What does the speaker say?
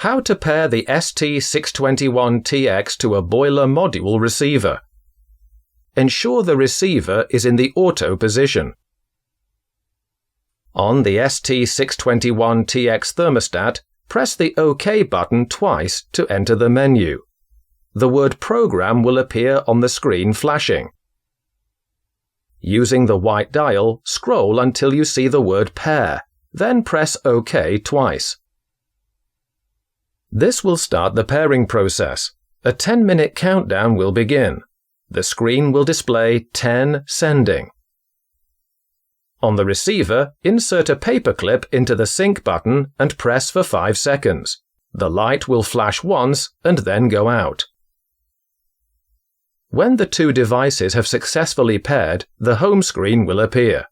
How to pair the ST621TX to a boiler module receiver. Ensure the receiver is in the auto position. On the ST621TX thermostat, press the OK button twice to enter the menu. The word Program will appear on the screen flashing. Using the white dial, scroll until you see the word Pair, then press OK twice. This will start the pairing process. A 10-minute countdown will begin. The screen will display 10 sending. On the receiver, insert a paperclip into the sync button and press for 5 seconds. The light will flash once and then go out. When the two devices have successfully paired, the home screen will appear.